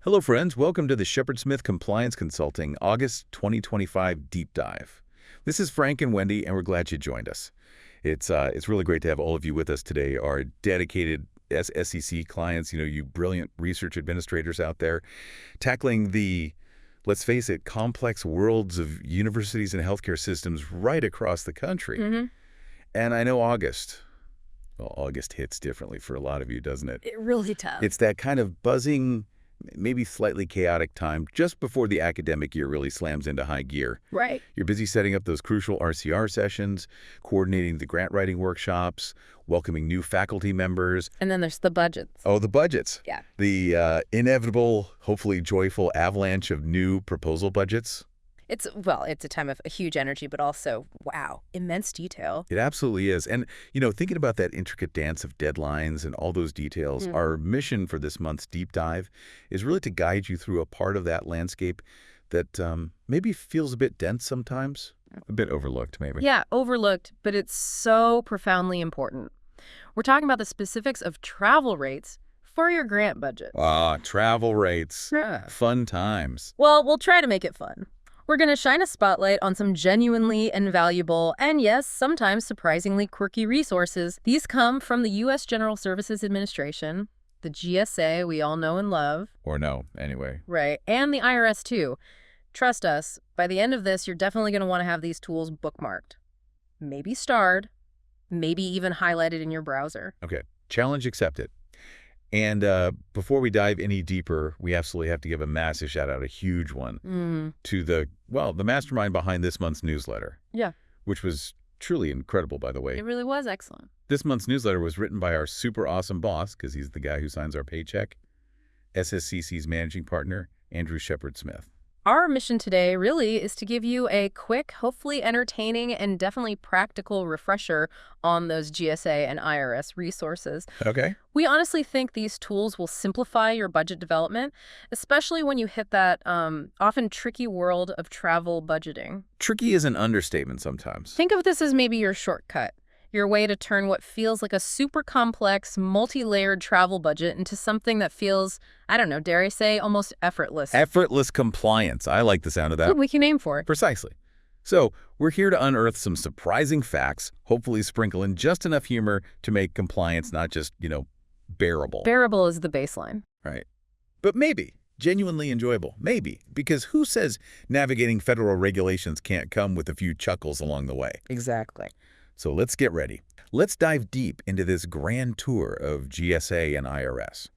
Hello, friends. Welcome to the Shepard-Smith Compliance Consulting August 2025 Deep Dive. This is Frank and Wendy, and we're glad you joined us. It's really great to have all of you with us today, our dedicated SEC clients, you brilliant research administrators out there, tackling the, let's face it, complex worlds of universities and healthcare systems right across the country. And I know August hits differently for a lot of you, doesn't it? It really does. It's that kind of buzzing, maybe slightly chaotic time just before the academic year really slams into high gear. Right. You're busy setting up those crucial RCR sessions, coordinating the grant writing workshops, welcoming new faculty members. And then there's the budgets. Oh, the budgets. Yeah. The inevitable, hopefully joyful avalanche of new proposal budgets. It's a time of a huge energy, but also, wow, immense detail. It absolutely is. And, thinking about that intricate dance of deadlines and all those details, our mission for this month's deep dive is really to guide you through a part of that landscape that maybe feels a bit dense sometimes, a bit overlooked maybe. Yeah, overlooked, but it's so profoundly important. We're talking about the specifics of travel rates for your grant budget. Ah, travel rates. Yeah. Fun times. Well, we'll try to make it fun. We're going to shine a spotlight on some genuinely invaluable and, yes, sometimes surprisingly quirky resources. These come from the U.S. General Services Administration, the GSA we all know and love. Or no, anyway. Right, and the IRS, too. Trust us, by the end of this, you're definitely going to want to have these tools bookmarked. Maybe starred, maybe even highlighted in your browser. Okay, challenge accepted. And before we dive any deeper, we absolutely have to give a massive shout out, a huge one, to the mastermind behind this month's newsletter. Yeah. Which was truly incredible, by the way. It really was excellent. This month's newsletter was written by our super awesome boss, because he's the guy who signs our paycheck, SSCC's managing partner, Andrew Shepard-Smith. Our mission today really is to give you a quick, hopefully entertaining, and definitely practical refresher on those GSA and IRS resources. Okay. We honestly think these tools will simplify your budget development, especially when you hit that often tricky world of travel budgeting. Tricky is an understatement sometimes. Think of this as maybe your shortcut. Your way to turn what feels like a super complex, multi-layered travel budget into something that feels, I don't know, dare I say, almost effortless. Effortless compliance. I like the sound of that. We can aim for it. Precisely. So we're here to unearth some surprising facts, hopefully sprinkle in just enough humor to make compliance not just, bearable. Bearable is the baseline. Right. But maybe genuinely enjoyable. Maybe. Because who says navigating federal regulations can't come with a few chuckles along the way? Exactly. So let's get ready. Let's dive deep into this grand tour of GSA and IRS.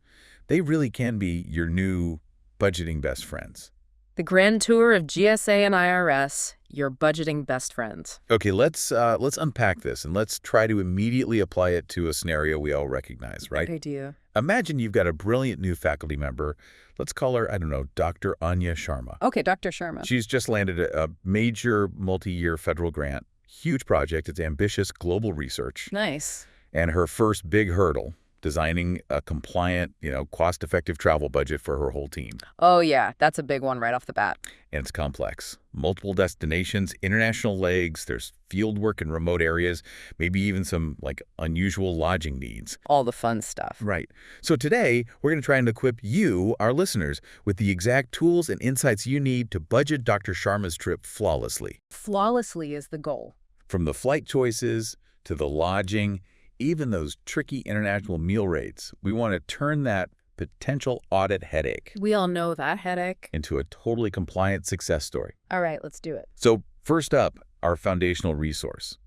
They really can be your new budgeting best friends. The grand tour of GSA and IRS, your budgeting best friends. Okay, let's unpack this and let's try to immediately apply it to a scenario we all recognize, right? Good idea. Imagine you've got a brilliant new faculty member. Let's call her, I don't know, Dr. Anya Sharma. Okay, Dr. Sharma. She's just landed a major multi-year federal grant. Huge project. It's ambitious global research. Nice. And her first big hurdle, designing a compliant, cost-effective travel budget for her whole team. Oh, yeah. That's a big one right off the bat. And it's complex. Multiple destinations, international legs, there's field work in remote areas, maybe even some, unusual lodging needs. All the fun stuff. Right. So today, we're going to try and equip you, our listeners, with the exact tools and insights you need to budget Dr. Sharma's trip flawlessly. Flawlessly is the goal. From the flight choices to the lodging, even those tricky international meal rates, we want to turn that potential audit headache. We all know that headache. Into a totally compliant success story. All right, let's do it. So first up, our foundational resource,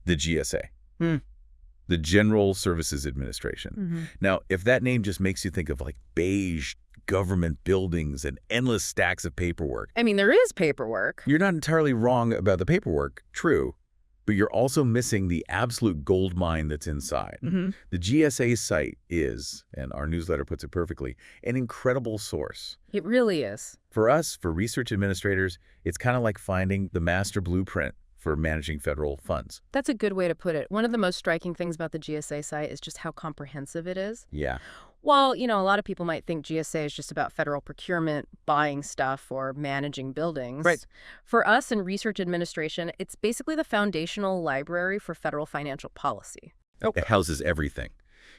the GSA, the General Services Administration. Now, if that name just makes you think of beige government buildings and endless stacks of paperwork. I mean, there is paperwork. You're not entirely wrong about the paperwork, true. But you're also missing the absolute gold mine that's inside. The GSA site is, and our newsletter puts it perfectly, an incredible source. It really is. For us, for research administrators, it's kind of like finding the master blueprint for managing federal funds. That's a good way to put it. One of the most striking things about the GSA site is just how comprehensive it is. Yeah. Well, a lot of people might think GSA is just about federal procurement, buying stuff, or managing buildings. Right. For us in research administration, it's basically the foundational library for federal financial policy. It houses everything.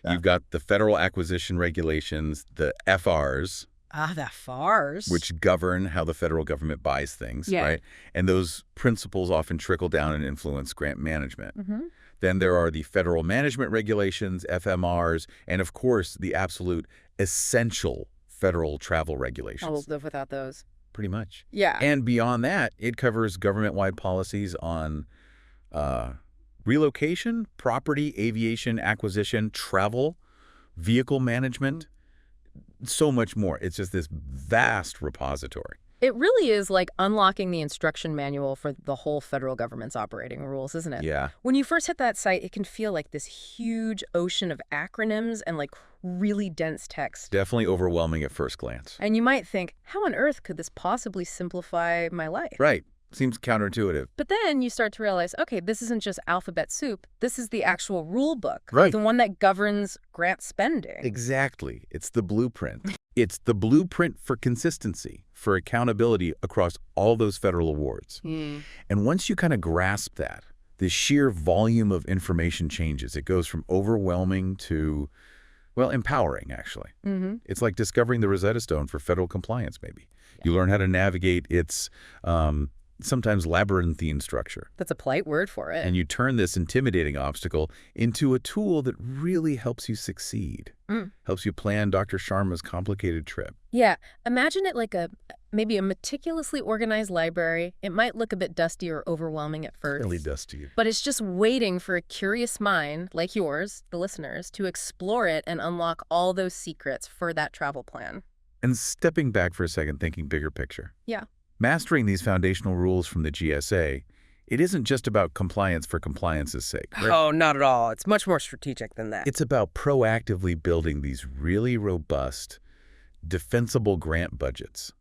You've got the federal acquisition regulations, the FRs, Ah, the FARs. which govern how the federal government buys things, Yeah. right? And those principles often trickle down and influence grant management. Mm-hmm. Then there are the Federal Management Regulations, FMRs, and of course, the absolute essential federal travel regulations. I'll live without those. Pretty much. Yeah. And beyond that, it covers government-wide policies on relocation, property, aviation, acquisition, travel, vehicle management, so much more. It's just this vast repository. It really is like unlocking the instruction manual for the whole federal government's operating rules, isn't it? Yeah. When you first hit that site, it can feel like this huge ocean of acronyms and like really dense text. Definitely overwhelming at first glance. And you might think, how on earth could this possibly simplify my life? Right. Seems counterintuitive. But then you start to realize, okay, this isn't just alphabet soup. This is the actual rule book. Right. The one that governs grant spending. Exactly. It's the blueprint. It's the blueprint for consistency, for accountability across all those federal awards. And once you kind of grasp that, the sheer volume of information changes. It goes from overwhelming to, well, empowering, actually. It's like discovering the Rosetta Stone for federal compliance, maybe. You learn how to navigate its sometimes labyrinthine structure. That's a polite word for it. And you turn this intimidating obstacle into a tool that really helps you succeed, helps you plan Dr. Sharma's complicated trip. Yeah, imagine it like maybe a meticulously organized library. It might look a bit dusty or overwhelming at first. Really dusty. But it's just waiting for a curious mind, like yours, the listeners, to explore it and unlock all those secrets for that travel plan. And stepping back for a second, thinking bigger picture. Yeah. Mastering these foundational rules from the GSA, it isn't just about compliance for compliance's sake. Right? Oh, not at all. It's much more strategic than that. It's about proactively building these really robust, defensible grant budgets.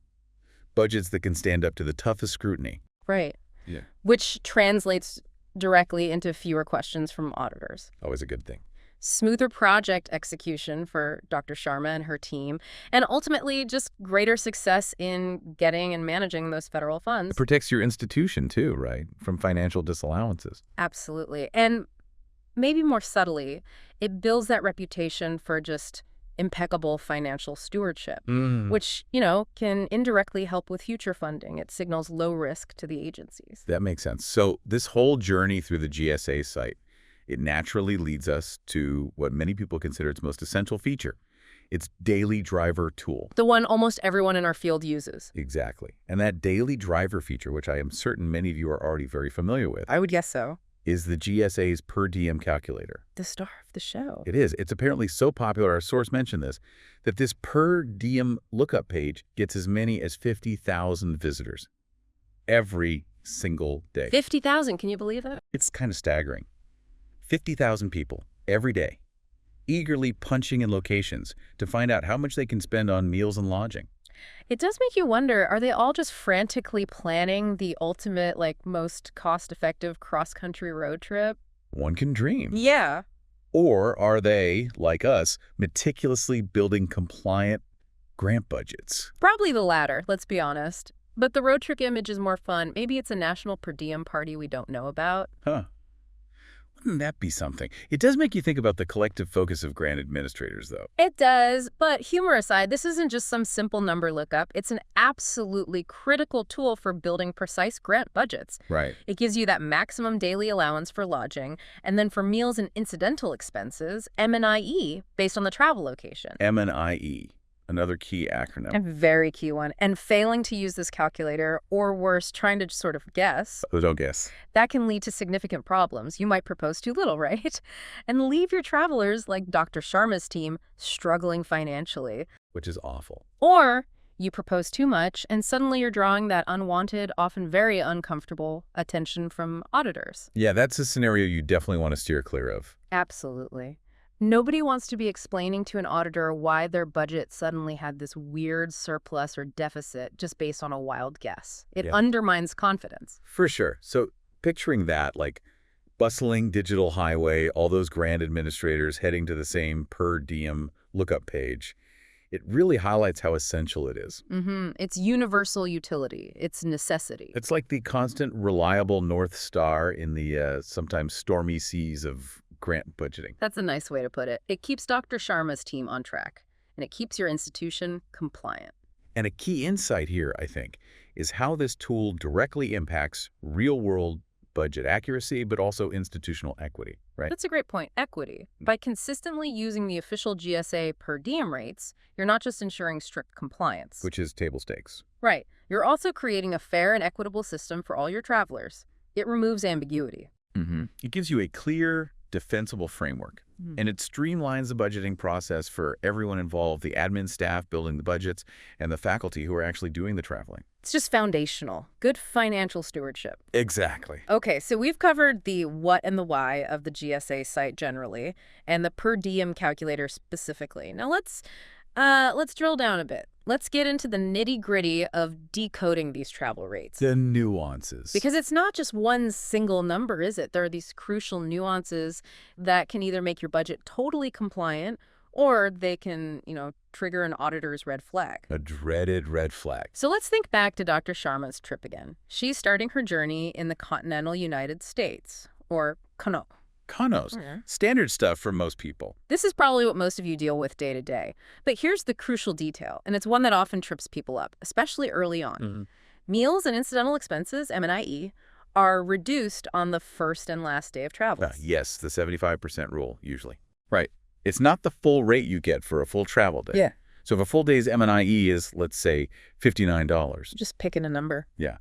Budgets that can stand up to the toughest scrutiny. Right. Yeah. Which translates directly into fewer questions from auditors. Always a good thing. Smoother project execution for Dr. Sharma and her team, and ultimately just greater success in getting and managing those federal funds. It protects your institution, too, right, from financial disallowances. Absolutely. And maybe more subtly, it builds that reputation for just impeccable financial stewardship, which, can indirectly help with future funding. It signals low risk to the agencies. That makes sense. So this whole journey through the GSA site, it naturally leads us to what many people consider its most essential feature, its daily driver tool. The one almost everyone in our field uses. Exactly. And that daily driver feature, which I am certain many of you are already very familiar with, I would guess so. is the GSA's per diem calculator. The star of the show. It is. It's apparently so popular, our source mentioned this, that this per diem lookup page gets as many as 50,000 visitors every single day. 50,000, can you believe that? It's kind of staggering. 50,000 people every day, eagerly punching in locations to find out how much they can spend on meals and lodging. It does make you wonder, are they all just frantically planning the ultimate, most cost-effective cross-country road trip? One can dream. Yeah. Or are they, like us, meticulously building compliant grant budgets? Probably the latter, let's be honest. But the road trip image is more fun. Maybe it's a national per diem party we don't know about. Huh. Wouldn't that be something? It does make you think about the collective focus of grant administrators, though. It does, but humor aside, this isn't just some simple number lookup. It's an absolutely critical tool for building precise grant budgets. Right. It gives you that maximum daily allowance for lodging, and then for meals and incidental expenses, M&IE, based on the travel location. M&IE, another key acronym. A very key one. And failing to use this calculator, or worse, trying to sort of guess, Oh, don't guess. that can lead to significant problems. You might propose too little, right? And leave your travelers, like Dr. Sharma's team, struggling financially. Which is awful. Or you propose too much, and suddenly you're drawing that unwanted, often very uncomfortable attention from auditors. Yeah, that's a scenario you definitely want to steer clear of. Absolutely. Nobody wants to be explaining to an auditor why their budget suddenly had this weird surplus or deficit just based on a wild guess. It undermines confidence. For sure. So picturing that, like bustling digital highway, all those grant administrators heading to the same per diem lookup page, it really highlights how essential it is. It's universal utility. It's necessity. It's like the constant, reliable North Star in the sometimes stormy seas of grant budgeting. That's a nice way to put it. It keeps Dr. Sharma's team on track, and it keeps your institution compliant. And a key insight here, I think, is how this tool directly impacts real-world budget accuracy, but also institutional equity, right? That's a great point. Equity. By consistently using the official GSA per diem rates, you're not just ensuring strict compliance. Which is table stakes. Right. You're also creating a fair and equitable system for all your travelers. It removes ambiguity. It gives you a clear, defensible framework. And it streamlines the budgeting process for everyone involved, the admin staff building the budgets, and the faculty who are actually doing the traveling. It's just foundational. Good financial stewardship. Exactly. Okay, so we've covered the what and the why of the GSA site generally, and the per diem calculator specifically. Now let's drill down a bit. Let's get into the nitty-gritty of decoding these travel rates. The nuances. Because it's not just one single number, is it? There are these crucial nuances that can either make your budget totally compliant or they can, trigger an auditor's red flag. A dreaded red flag. So let's think back to Dr. Sharma's trip again. She's starting her journey in the continental United States, or Kano. Kanos. Standard stuff for most people. This is probably what most of you deal with day to day. But here's the crucial detail, and it's one that often trips people up, especially early on. Meals and incidental expenses, M&IE, are reduced on the first and last day of travel. Yes, the 75% rule, usually. Right. It's not the full rate you get for a full travel day. Yeah. So if a full day's M&IE is, let's say, $59. Just picking a number. Yeah.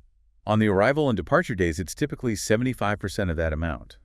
On the arrival and departure days, it's typically 75% of that amount.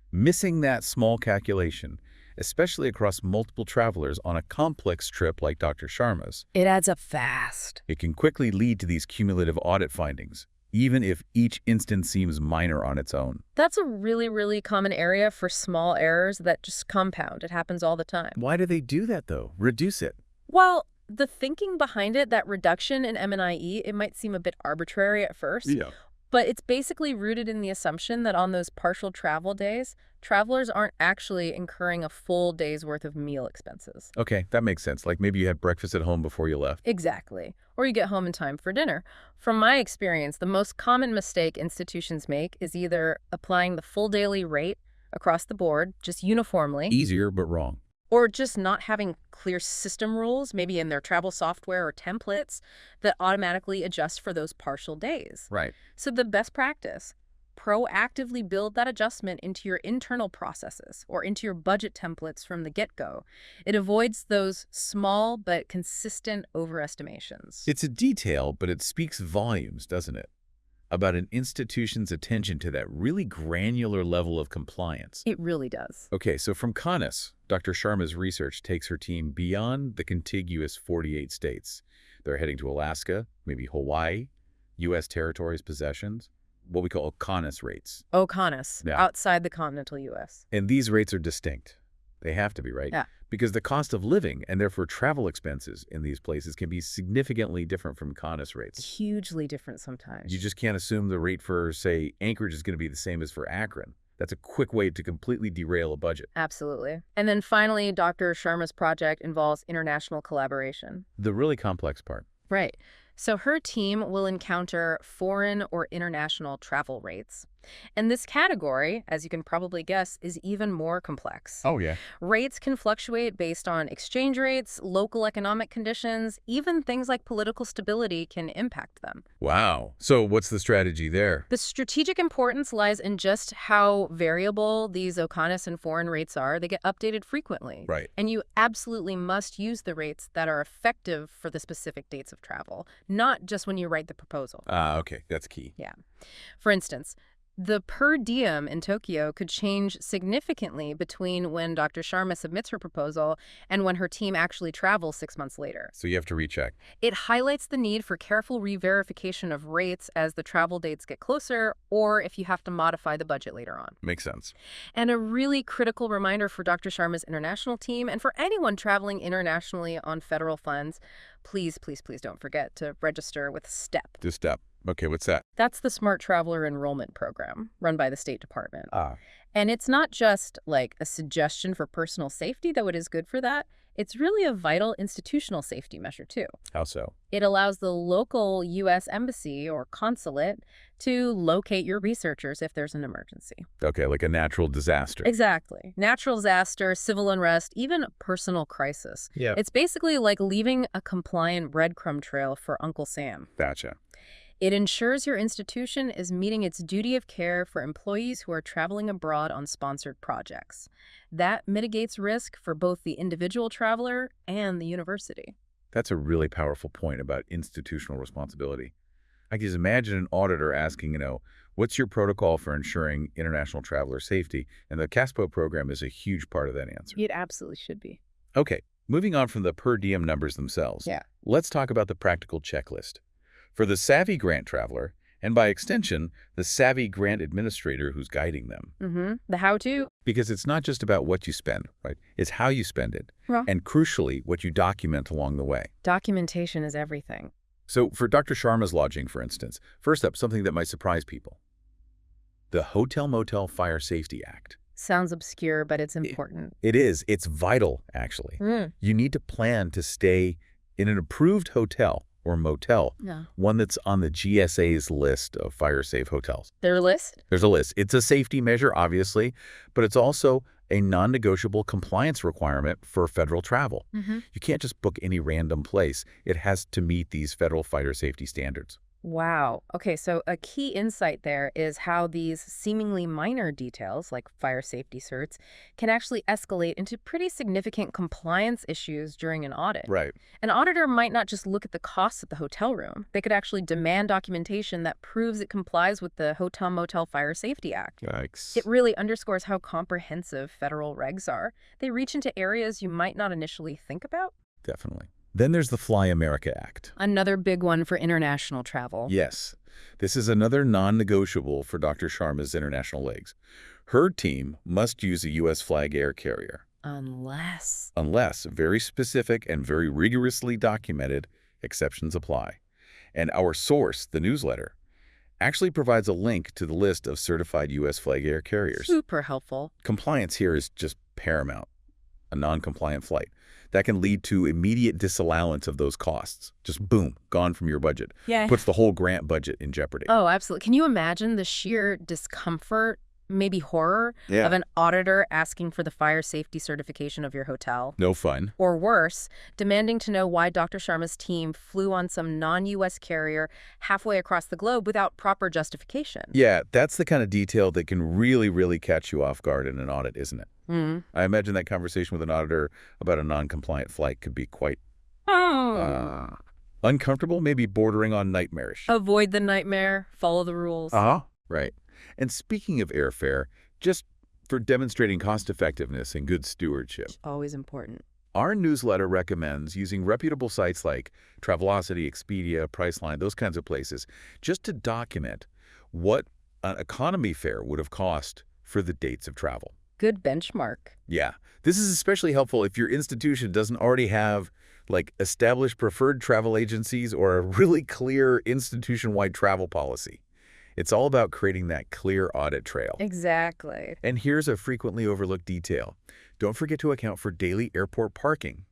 Missing that small calculation, especially across multiple travelers on a complex trip like Dr. Sharma's, it adds up fast. It can quickly lead to these cumulative audit findings, even if each instance seems minor on its own. That's a really, really common area for small errors that just compound. It happens all the time. Why do they do that, though? Reduce it. Well, the thinking behind it, that reduction in M&IE, it might seem a bit arbitrary at first. Yeah. But it's basically rooted in the assumption that on those partial travel days, travelers aren't actually incurring a full day's worth of meal expenses. Okay, that makes sense. Like maybe you had breakfast at home before you left. Exactly. Or you get home in time for dinner. From my experience, the most common mistake institutions make is either applying the full daily rate across the board, just uniformly. Easier, but wrong. Or just not having clear system rules, maybe in their travel software or templates, that automatically adjust for those partial days. Right. So the best practice, proactively build that adjustment into your internal processes or into your budget templates from the get-go. It avoids those small but consistent overestimations. It's a detail, but it speaks volumes, doesn't it? About an institution's attention to that really granular level of compliance. It really does. Okay, so from Kanis, Dr. Sharma's research takes her team beyond the contiguous 48 states. They're heading to Alaska, maybe Hawaii, U.S. territories, possessions, what we call Kanis rates. Kanis, Yeah. outside the continental U.S. And these rates are distinct. They have to be, right? Yeah. Because the cost of living and therefore travel expenses in these places can be significantly different from Kanis rates. Hugely different sometimes. You just can't assume the rate for, say, Anchorage is going to be the same as for Akron. That's a quick way to completely derail a budget. Absolutely. And then finally, Dr. Sharma's project involves international collaboration. The really complex part. Right. So her team will encounter foreign or international travel rates. And this category, as you can probably guess, is even more complex. Oh, yeah. Rates can fluctuate based on exchange rates, local economic conditions, even things like political stability can impact them. Wow. So what's the strategy there? The strategic importance lies in just how variable these OCONUS and foreign rates are. They get updated frequently. Right. And you absolutely must use the rates that are effective for the specific dates of travel, not just when you write the proposal. Okay. That's key. Yeah. For instance, the per diem in Tokyo could change significantly between when Dr. Sharma submits her proposal and when her team actually travels 6 months later. So you have to recheck. It highlights the need for careful re-verification of rates as the travel dates get closer or if you have to modify the budget later on. Makes sense. And a really critical reminder for Dr. Sharma's international team and for anyone traveling internationally on federal funds, please, please, please don't forget to register with STEP. This step. Okay, what's that? That's the Smart Traveler Enrollment Program run by the State Department. Ah. And it's not just like a suggestion for personal safety, though it is good for that. It's really a vital institutional safety measure, too. How so? It allows the local U.S. embassy or consulate to locate your researchers if there's an emergency. Okay, like a natural disaster. Exactly. Natural disaster, civil unrest, even a personal crisis. Yeah. It's basically like leaving a compliant breadcrumb trail for Uncle Sam. Gotcha. It ensures your institution is meeting its duty of care for employees who are traveling abroad on sponsored projects. That mitigates risk for both the individual traveler and the university. That's a really powerful point about institutional responsibility. I can just imagine an auditor asking, what's your protocol for ensuring international traveler safety? And the CASPO program is a huge part of that answer. It absolutely should be. Okay, moving on from the per diem numbers themselves. Yeah. Let's talk about the practical checklist. For the savvy grant traveler, and by extension, the savvy grant administrator who's guiding them. The how-to. Because it's not just about what you spend, right? It's how you spend it. Well, And crucially, what you document along the way. documentation is everything. So for Dr. Sharma's lodging, for instance, first up, something that might surprise people. The Hotel Motel Fire Safety Act. Sounds obscure, but it's important. It is. It's vital, actually. Mm. You need to plan to stay in an approved hotel or motel, Yeah. one that's on the GSA's list of fire-safe hotels. Their list? There's a list. It's a safety measure, obviously, but it's also a non-negotiable compliance requirement for federal travel. You can't just book any random place. It has to meet these federal fire safety standards. Wow. Okay, so a key insight there is how these seemingly minor details, like fire safety certs, can actually escalate into pretty significant compliance issues during an audit. Right. An auditor might not just look at the costs of the hotel room. They could actually demand documentation that proves it complies with the Hotel Motel Fire Safety Act. Yikes. It really underscores how comprehensive federal regs are. They reach into areas you might not initially think about. Definitely. Then there's the Fly America Act. Another big one for international travel. Yes. This is another non-negotiable for Dr. Sharma's international legs. Her team must use a U.S. flag air carrier. Unless Very specific and very rigorously documented exceptions apply. And our source, the newsletter, actually provides a link to the list of certified U.S. flag air carriers. Super helpful. Compliance here is just paramount. A non-compliant flight. That can lead to immediate disallowance of those costs. Just boom, gone from your budget. Yeah. Puts the whole grant budget in jeopardy. Oh, absolutely. Can you imagine the sheer discomfort, maybe horror, Yeah. of an auditor asking for the fire safety certification of your hotel? No fun. Or worse, demanding to know why Dr. Sharma's team flew on some non-U.S. carrier halfway across the globe without proper justification. Yeah, that's the kind of detail that can really, really catch you off guard in an audit, isn't it? I imagine that conversation with an auditor about a non-compliant flight could be quite uncomfortable, maybe bordering on nightmarish. Avoid the nightmare, follow the rules. Right. And speaking of airfare, just for demonstrating cost-effectiveness and good stewardship, Always important. our newsletter recommends using reputable sites like Travelocity, Expedia, Priceline, those kinds of places, just to document what an economy fare would have cost for the dates of travel. Good benchmark. Yeah. This is especially helpful if your institution doesn't already have established preferred travel agencies or a really clear institution-wide travel policy. It's all about creating that clear audit trail. Exactly. And here's a frequently overlooked detail. Don't forget to account for daily airport parking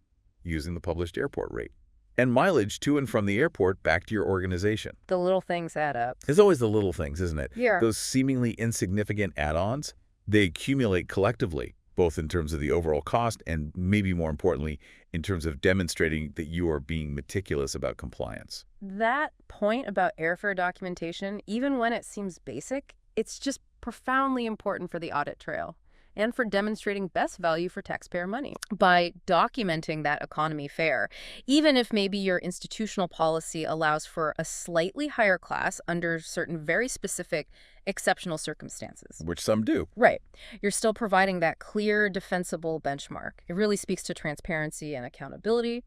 using the published airport rate and mileage to and from the airport back to your organization. The little things add up. It's always the little things, isn't it? Yeah. Those seemingly insignificant add-ons, they accumulate collectively, both in terms of the overall cost and maybe more importantly, in terms of demonstrating that you are being meticulous about compliance. That point about airfare documentation, even when it seems basic, it's just profoundly important for the audit trail and for demonstrating best value for taxpayer money. By documenting that economy fare, even if maybe your institutional policy allows for a slightly higher class under certain very specific exceptional circumstances. Which some do. Right. You're still providing that clear, defensible benchmark. It really speaks to transparency and accountability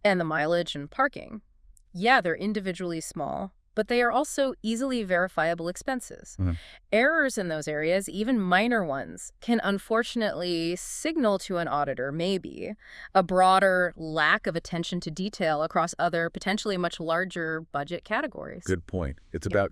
and the mileage and parking. Yeah, they're individually small, but they are also easily verifiable expenses. Errors in those areas, even minor ones, can unfortunately signal to an auditor, maybe, a broader lack of attention to detail across other potentially much larger budget categories. Good point. It's about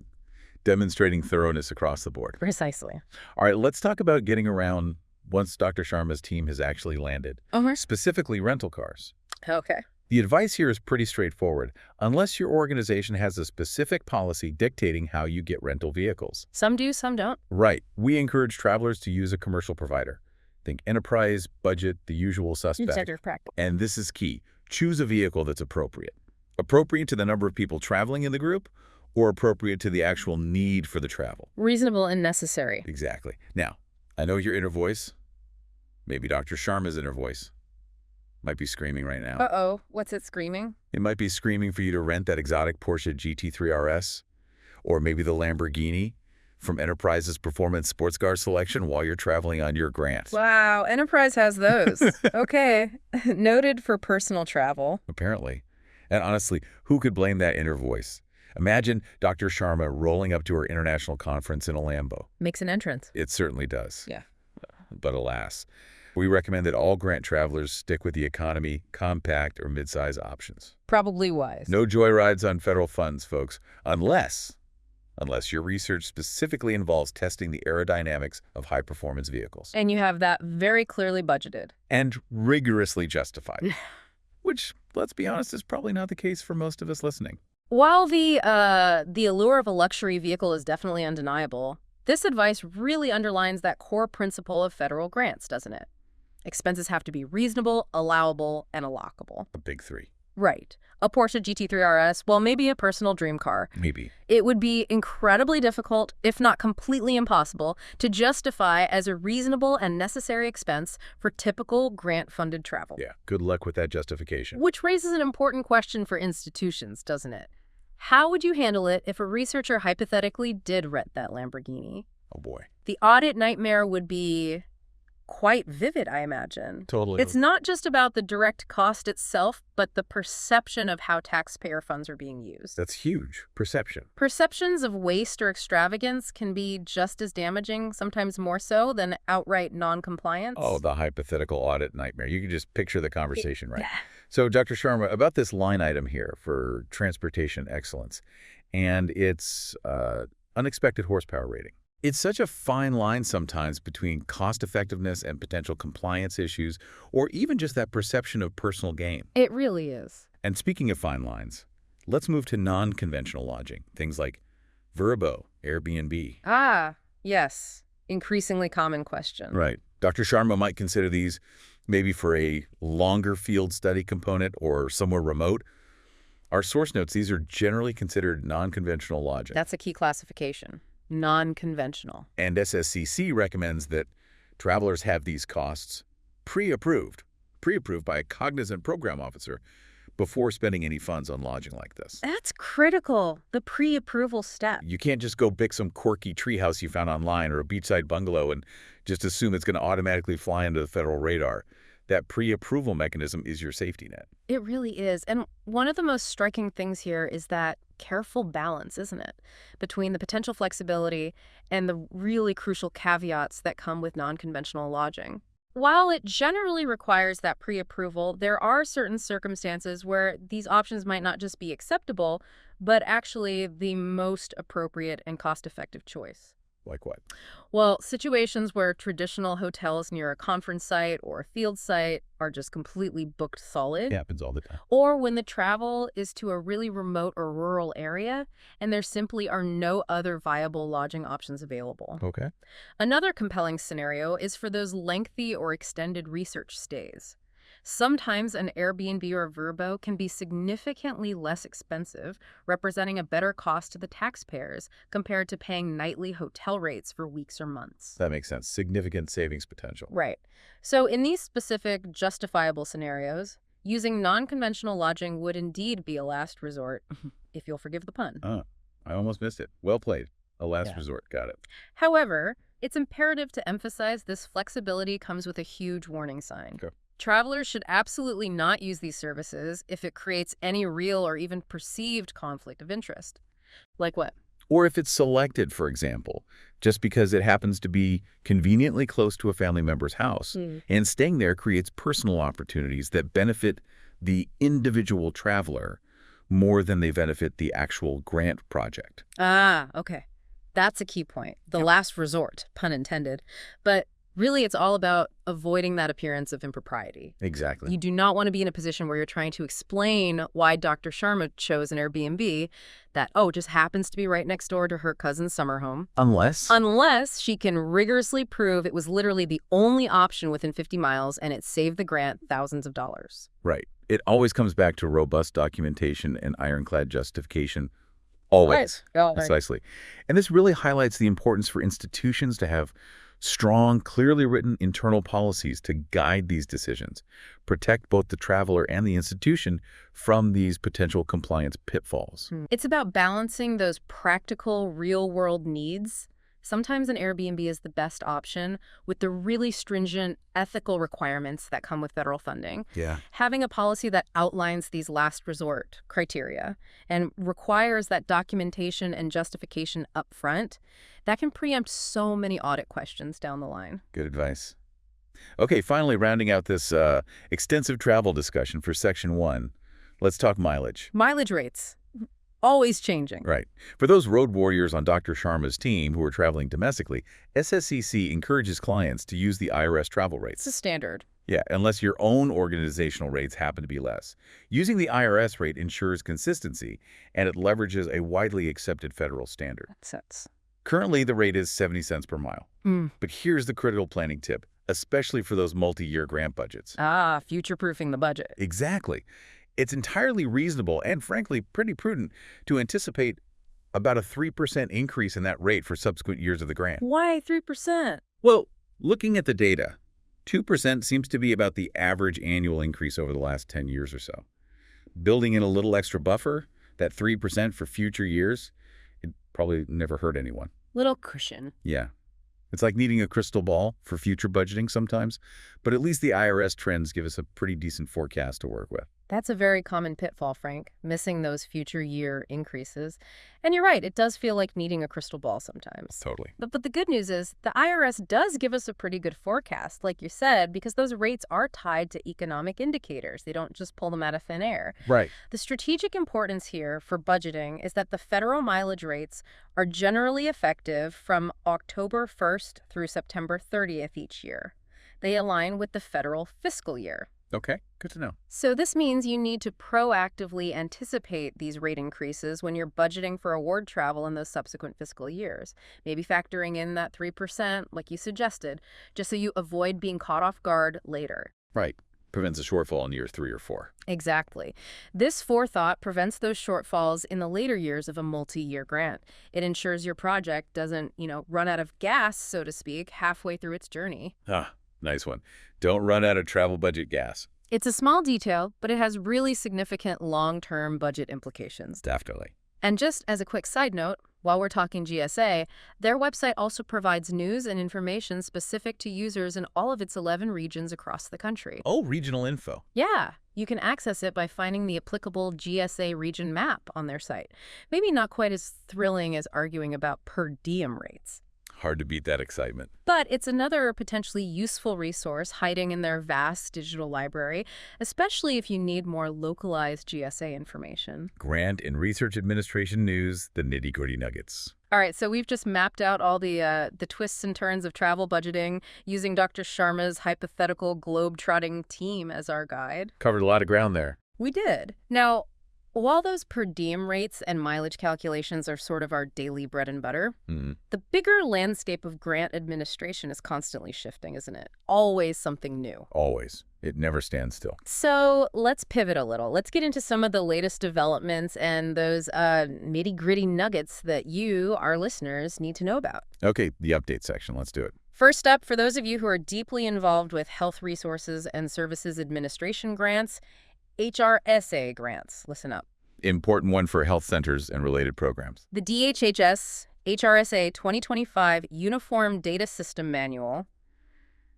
demonstrating thoroughness across the board. Precisely. All right, let's talk about getting around once Dr. Sharma's team has actually landed, Okay. specifically rental cars. Okay. The advice here is pretty straightforward, unless your organization has a specific policy dictating how you get rental vehicles. Some do, some don't. Right. We encourage travelers to use a commercial provider. Think enterprise, budget, the usual suspect. Standard practice. And this is key. Choose a vehicle that's appropriate. Appropriate to the number of people traveling in the group, or appropriate to the actual need for the travel. Reasonable and necessary. Exactly. Now, I know your inner voice, maybe Dr. Sharma's inner voice, might be screaming right now. Uh-oh. What's it screaming? It might be screaming for you to rent that exotic Porsche GT3 RS, or maybe the Lamborghini from Enterprise's performance sports car selection while you're traveling on your grant. Wow, Enterprise has those. Okay. Noted for personal travel. Apparently. And honestly, who could blame that inner voice? Imagine Dr. Sharma rolling up to her international conference in a Lambo. Makes an entrance. It certainly does. Yeah. But alas, we recommend that all grant travelers stick with the economy, compact, or midsize options. Probably wise. No joyrides on federal funds, folks, unless your research specifically involves testing the aerodynamics of high-performance vehicles. And you have that very clearly budgeted. And rigorously justified. Which, let's be honest, is probably not the case for most of us listening. While the allure of a luxury vehicle is definitely undeniable, this advice really underlines that core principle of federal grants, doesn't it? Expenses have to be reasonable, allowable, and allocable. The big three. Right. A Porsche GT3 RS, well, maybe a personal dream car. Maybe. It would be incredibly difficult, if not completely impossible, to justify as a reasonable and necessary expense for typical grant-funded travel. Yeah, good luck with that justification. Which raises an important question for institutions, doesn't it? How would you handle it if a researcher hypothetically did rent that Lamborghini? Oh, boy. The audit nightmare would be quite vivid, I imagine. Totally. It's not just about the direct cost itself, but the perception of how taxpayer funds are being used. That's huge. Perception. Perceptions of waste or extravagance can be just as damaging, sometimes more so, than outright non-compliance. Oh, the hypothetical audit nightmare. You can just picture the conversation, right? Yeah. So, Dr. Sharma, about this line item here for transportation excellence and its unexpected horsepower rating. It's such a fine line sometimes between cost-effectiveness and potential compliance issues, or even just that perception of personal gain. It really is. And speaking of fine lines, let's move to non-conventional lodging, things like Vrbo, Airbnb. Ah, yes. Increasingly common question. Right. Dr. Sharma might consider these maybe for a longer field study component or somewhere remote. Our source notes, these are generally considered non-conventional lodging. That's a key classification. Non-conventional. And SSCC recommends that travelers have these costs pre-approved by a cognizant program officer before spending any funds on lodging like this. That's critical, the pre-approval step. You can't just go pick some quirky treehouse you found online or a beachside bungalow and just assume it's going to automatically fly into the federal radar. That pre-approval mechanism is your safety net. It really is. And one of the most striking things here is that careful balance, isn't it, between the potential flexibility and the really crucial caveats that come with non-conventional lodging. While it generally requires that pre-approval, there are certain circumstances where these options might not just be acceptable, but actually the most appropriate and cost-effective choice. Like what? Well, situations where traditional hotels near a conference site or a field site are just completely booked solid. It happens all the time. Or when the travel is to a really remote or rural area and there simply are no other viable lodging options available. Okay. Another compelling scenario is for those lengthy or extended research stays. Sometimes an Airbnb or Vrbo can be significantly less expensive, representing a better cost to the taxpayers compared to paying nightly hotel rates for weeks or months. That makes sense. Significant savings potential. Right. So in these specific justifiable scenarios, using non-conventional lodging would indeed be a last resort, if you'll forgive the pun. I almost missed it. Well played. A last resort. Got it. However, it's imperative to emphasize this flexibility comes with a huge warning sign. Okay. Travelers should absolutely not use these services if it creates any real or even perceived conflict of interest. Like what? Or if it's selected, for example, just because it happens to be conveniently close to a family member's house, and staying there creates personal opportunities that benefit the individual traveler more than they benefit the actual grant project. Ah, okay. That's a key point. The last resort, pun intended. But Really, it's all about avoiding that appearance of impropriety. Exactly. You do not want to be in a position where you're trying to explain why Dr. Sharma chose an Airbnb that, just happens to be right next door to her cousin's summer home. Unless she can rigorously prove it was literally the only option within 50 miles and it saved the grant thousands of dollars. Right. It always comes back to robust documentation and ironclad justification. Always. Right. Precisely. And this really highlights the importance for institutions to have strong, clearly written internal policies to guide these decisions, protect both the traveler and the institution from these potential compliance pitfalls. It's about balancing those practical, real-world needs. Sometimes an Airbnb is the best option with the really stringent ethical requirements that come with federal funding. Yeah. Having a policy that outlines these last resort criteria and requires that documentation and justification up front, that can preempt so many audit questions down the line. Good advice. Okay, finally, rounding out this extensive travel discussion for Section 1, let's talk mileage. Mileage rates. Always changing. Right. For those road warriors on Dr. Sharma's team who are traveling domestically, SSCC encourages clients to use the IRS travel rates. It's a standard. Yeah, unless your own organizational rates happen to be less. Using the IRS rate ensures consistency, and it leverages a widely accepted federal standard. Makes sense. Currently, the rate is 70 cents per mile. But here's the critical planning tip, especially for those multi-year grant budgets. Future-proofing the budget. Exactly. It's entirely reasonable and, frankly, pretty prudent to anticipate about a 3% increase in that rate for subsequent years of the grant. Why 3%? Well, looking at the data, 2% seems to be about the average annual increase over the last 10 years or so. Building in a little extra buffer, that 3% for future years, it probably never hurt anyone. Little cushion. Yeah. It's like needing a crystal ball for future budgeting sometimes, but at least the IRS trends give us a pretty decent forecast to work with. That's a very common pitfall, Frank, missing those future year increases. And you're right, it does feel like needing a crystal ball sometimes. Totally. But the good news is the IRS does give us a pretty good forecast, like you said, because those rates are tied to economic indicators. They don't just pull them out of thin air. Right. The strategic importance here for budgeting is that the federal mileage rates are generally effective from October 1st through September 30th each year. They align with the federal fiscal year. Okay, good to know. So this means you need to proactively anticipate these rate increases when you're budgeting for award travel in those subsequent fiscal years. Maybe factoring in that 3%, like you suggested, just so you avoid being caught off guard later. Right. Prevents a shortfall in year 3 or 4. Exactly. This forethought prevents those shortfalls in the later years of a multi-year grant. It ensures your project doesn't, run out of gas, so to speak, halfway through its journey. Nice one. Don't run out of travel budget gas. It's a small detail, but it has really significant long-term budget implications. Definitely. And just as a quick side note, while we're talking GSA, their website also provides news and information specific to users in all of its 11 regions across the country. Oh, regional info. Yeah, you can access it by finding the applicable GSA region map on their site. Maybe not quite as thrilling as arguing about per diem rates. Hard to beat that excitement. But it's another potentially useful resource hiding in their vast digital library, especially if you need more localized GSA information. Grant and Research Administration news, the nitty-gritty nuggets. All right, so we've just mapped out all the twists and turns of travel budgeting using Dr. Sharma's hypothetical globe-trotting team as our guide. Covered a lot of ground there. We did. Now, while those per diem rates and mileage calculations are sort of our daily bread and butter, the bigger landscape of grant administration is constantly shifting, isn't it? Always something new. Always. It never stands still. So let's pivot a little. Let's get into some of the latest developments and those nitty-gritty nuggets that you, our listeners, need to know about. Okay, the update section. Let's do it. First up, for those of you who are deeply involved with Health Resources and Services Administration grants, HRSA grants. Listen up. Important one for health centers and related programs. The DHHS HRSA 2025 Uniform Data System Manual,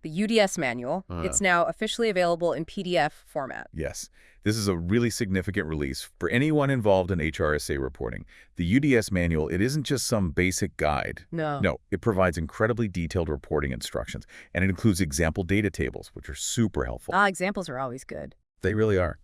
the UDS manual, it's now officially available in PDF format. Yes. This is a really significant release for anyone involved in HRSA reporting. The UDS manual, it isn't just some basic guide. No, it provides incredibly detailed reporting instructions, and it includes example data tables, which are super helpful. Examples are always good. They really are.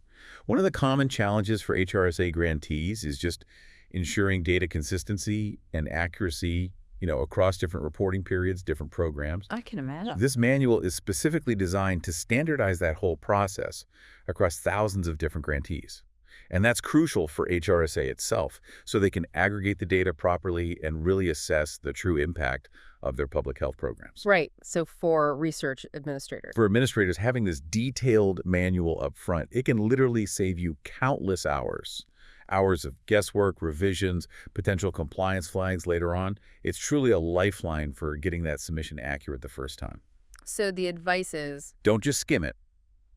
One of the common challenges for HRSA grantees is just ensuring data consistency and accuracy across different reporting periods, different programs. I can imagine. This manual is specifically designed to standardize that whole process across thousands of different grantees. And that's crucial for HRSA itself, so they can aggregate the data properly and really assess the true impact of their public health programs. Right. So for research administrators. For administrators, having this detailed manual up front, it can literally save you countless hours. Hours of guesswork, revisions, potential compliance flags later on. It's truly a lifeline for getting that submission accurate the first time. So the advice is, don't just skim it.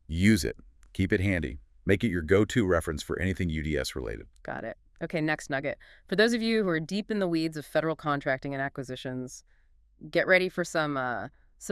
Use it. Keep it handy. Make it your go-to reference for anything UDS related. got it. Okay, next nugget. For those of you who are deep in the weeds of federal contracting and acquisitions, get ready for some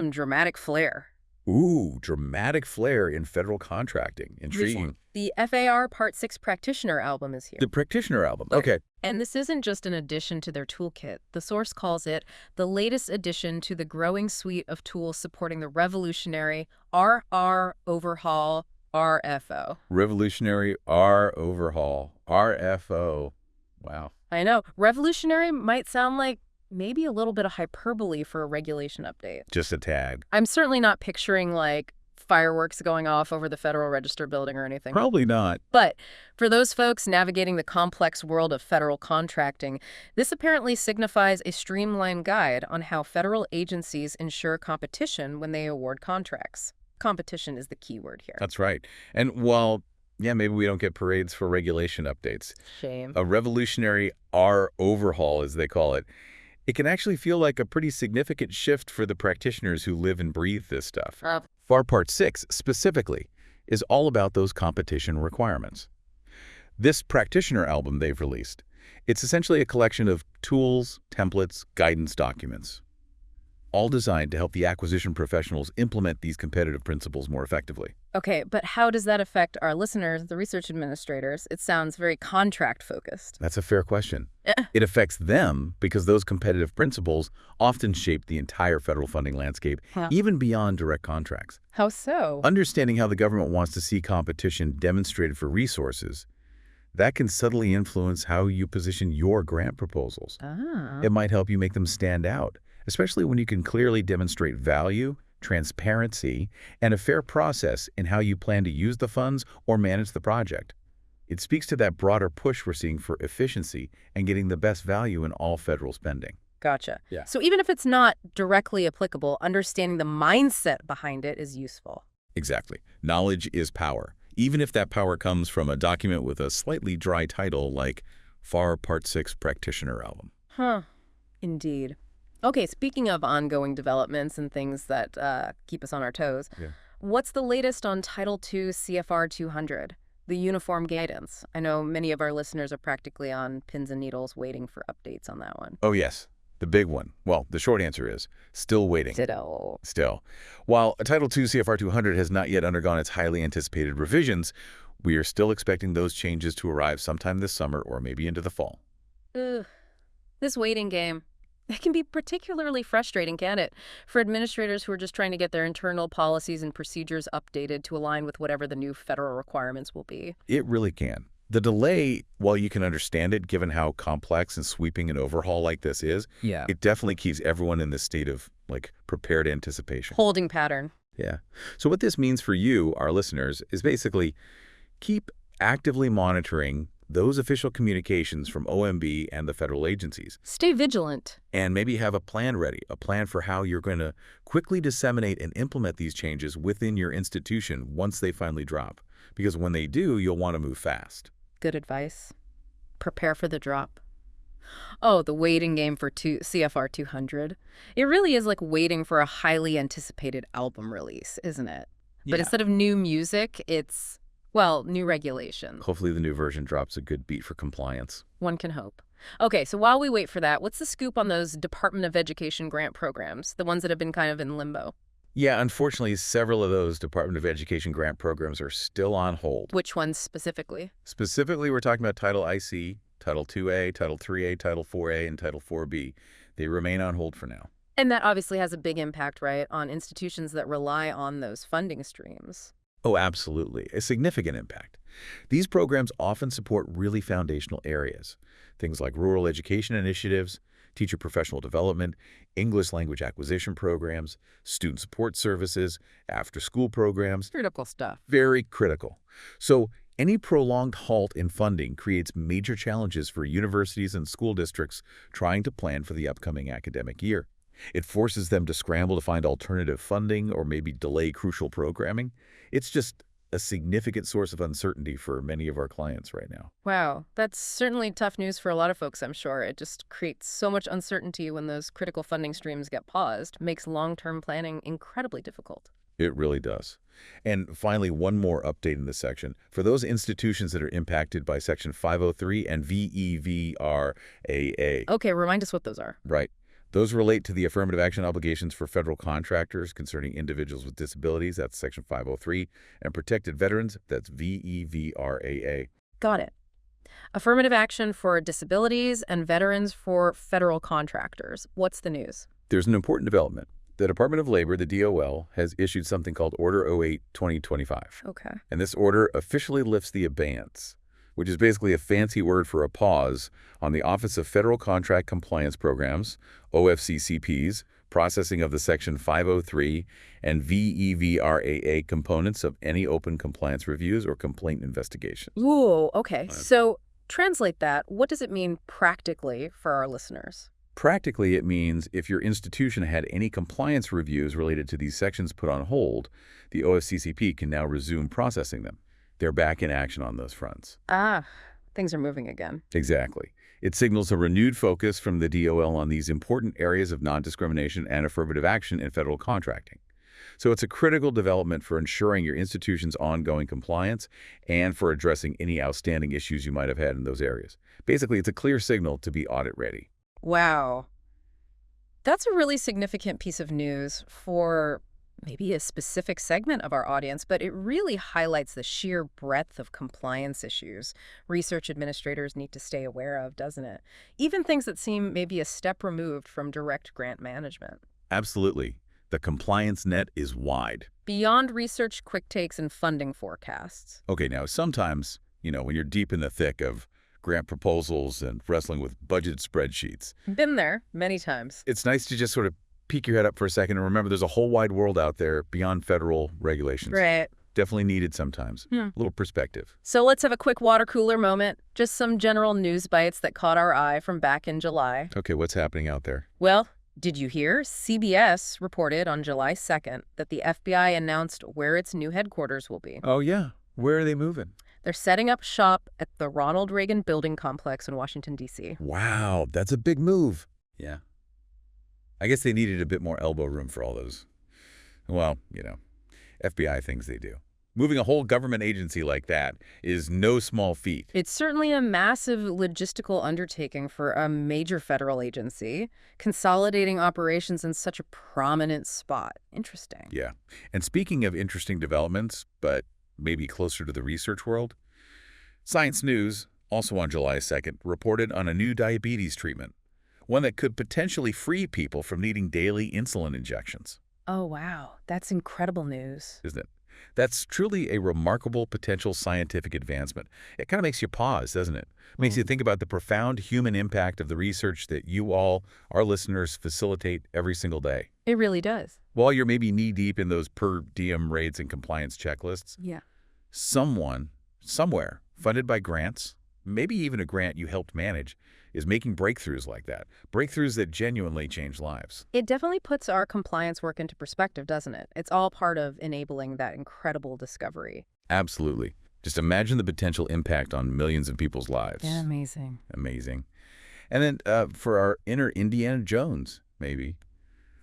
dramatic flair. Ooh, dramatic flair in federal contracting. Intriguing. The FAR Part 6 Practitioner album is here. The practitioner album. Okay. And this isn't just an addition to their toolkit. The source calls it the latest addition to the growing suite of tools supporting the revolutionary RR overhaul RFO. Revolutionary R overhaul. RFO. Wow. I know. Revolutionary might sound like maybe a little bit of hyperbole for a regulation update. Just a tag. I'm certainly not picturing like fireworks going off over the Federal Register building or anything. Probably not. But for those folks navigating the complex world of federal contracting, this apparently signifies a streamlined guide on how federal agencies ensure competition when they award contracts. Competition is the key word here. That's right. And while, maybe we don't get parades for regulation updates, Shame. a revolutionary R overhaul, as they call it, it can actually feel like a pretty significant shift for the practitioners who live and breathe this stuff. FAR Part 6, specifically, is all about those competition requirements. This practitioner album they've released, it's essentially a collection of tools, templates, guidance documents, all designed to help the acquisition professionals implement these competitive principles more effectively. Okay, but how does that affect our listeners, the research administrators? It sounds very contract-focused. That's a fair question. It affects them because those competitive principles often shape the entire federal funding landscape, even beyond direct contracts. How so? Understanding how the government wants to see competition demonstrated for resources, that can subtly influence how you position your grant proposals. It might help you make them stand out, especially when you can clearly demonstrate value, transparency, and a fair process in how you plan to use the funds or manage the project. It speaks to that broader push we're seeing for efficiency and getting the best value in all federal spending. Gotcha. Yeah. So even if it's not directly applicable, understanding the mindset behind it is useful. Exactly. Knowledge is power, even if that power comes from a document with a slightly dry title like FAR Part 6 Practitioner Album. Indeed. Okay, speaking of ongoing developments and things that keep us on our toes, what's the latest on Title II CFR 200, the uniform guidance? I know many of our listeners are practically on pins and needles waiting for updates on that one. Oh, yes. The big one. Well, the short answer is still waiting. Still. While Title II CFR 200 has not yet undergone its highly anticipated revisions, we are still expecting those changes to arrive sometime this summer or maybe into the fall. Ugh. This waiting game. It can be particularly frustrating, can't it, for administrators who are just trying to get their internal policies and procedures updated to align with whatever the new federal requirements will be. It really can. The delay, while you can understand it, given how complex and sweeping an overhaul like this is, it definitely keeps everyone in this state of, prepared anticipation. Holding pattern. Yeah. So what this means for you, our listeners, is basically keep actively monitoring those official communications from OMB and the federal agencies. Stay vigilant. And maybe have a plan ready, a plan for how you're going to quickly disseminate and implement these changes within your institution once they finally drop. Because when they do, you'll want to move fast. Good advice. Prepare for the drop. Oh, the waiting game for CFR 200. It really is like waiting for a highly anticipated album release, isn't it? But instead of new music, it's, new regulations. Hopefully the new version drops a good beat for compliance. One can hope. Okay, so while we wait for that, what's the scoop on those Department of Education grant programs, the ones that have been kind of in limbo? Yeah, unfortunately, several of those Department of Education grant programs are still on hold. Which ones specifically? Specifically, we're talking about Title IC, Title IIA, Title IIIA, Title IVA, and Title IVB. They remain on hold for now. And that obviously has a big impact, right, on institutions that rely on those funding streams. Oh, absolutely. A significant impact. These programs often support really foundational areas, things like rural education initiatives, teacher professional development, English language acquisition programs, student support services, after-school programs. Critical stuff. Very critical. So any prolonged halt in funding creates major challenges for universities and school districts trying to plan for the upcoming academic year. It forces them to scramble to find alternative funding or maybe delay crucial programming. It's just a significant source of uncertainty for many of our clients right now. Wow, that's certainly tough news for a lot of folks, I'm sure. It just creates so much uncertainty when those critical funding streams get paused, makes long-term planning incredibly difficult. It really does. And finally, one more update in this section. For those institutions that are impacted by Section 503 and VEVRAA. Okay, remind us what those are. Right. Those relate to the affirmative action obligations for federal contractors concerning individuals with disabilities, that's Section 503, and protected veterans, that's VEVRAA. Got it. Affirmative action for disabilities and veterans for federal contractors. What's the news? There's an important development. The Department of Labor, the DOL, has issued something called Order 08-2025. Okay. And this order officially lifts the abeyance, which is basically a fancy word for a pause on the Office of Federal Contract Compliance Programs, OFCCPs, processing of the Section 503 and VEVRAA components of any open compliance reviews or complaint investigations. Ooh, okay. So translate that. What does it mean practically for our listeners? Practically, it means if your institution had any compliance reviews related to these sections put on hold, the OFCCP can now resume processing them. They're back in action on those fronts. Ah, things are moving again. Exactly. It signals a renewed focus from the DOL on these important areas of non-discrimination and affirmative action in federal contracting. So it's a critical development for ensuring your institution's ongoing compliance and for addressing any outstanding issues you might have had in those areas. Basically, it's a clear signal to be audit ready. Wow. That's a really significant piece of news for maybe a specific segment of our audience, but it really highlights the sheer breadth of compliance issues research administrators need to stay aware of, doesn't it? Even things that seem maybe a step removed from direct grant management. Absolutely. The compliance net is wide. Beyond research quick takes and funding forecasts. Okay, now sometimes, when you're deep in the thick of grant proposals and wrestling with budget spreadsheets. Been there many times. It's nice to just sort of peek your head up for a second and remember there's a whole wide world out there beyond federal regulations. Right. Definitely needed sometimes. A little perspective. So let's have a quick water cooler moment. Just some general news bites that caught our eye from back in July. Okay, what's happening out there? Well, did you hear? CBS reported on July 2nd that the FBI announced where its new headquarters will be. Oh, yeah. Where are they moving? They're setting up shop at the Ronald Reagan Building Complex in Washington, D.C. Wow, that's a big move. Yeah. I guess they needed a bit more elbow room for all those, FBI things they do. Moving a whole government agency like that is no small feat. It's certainly a massive logistical undertaking for a major federal agency, consolidating operations in such a prominent spot. Interesting. Yeah. And speaking of interesting developments, but maybe closer to the research world, Science News, also on July 2nd, reported on a new diabetes treatment, one that could potentially free people from needing daily insulin injections. Oh, wow. That's incredible news. Isn't it? That's truly a remarkable potential scientific advancement. It kind of makes you pause, doesn't it? Makes you think about the profound human impact of the research that you all, our listeners, facilitate every single day. It really does. While you're maybe knee-deep in those per diem rates and compliance checklists, Yeah. someone, somewhere, funded by grants, maybe even a grant you helped manage, is making breakthroughs like that. Breakthroughs that genuinely change lives. It definitely puts our compliance work into perspective, doesn't it? It's all part of enabling that incredible discovery. Absolutely. Just imagine the potential impact on millions of people's lives. Yeah, amazing. Amazing. And then for our inner Indiana Jones, maybe,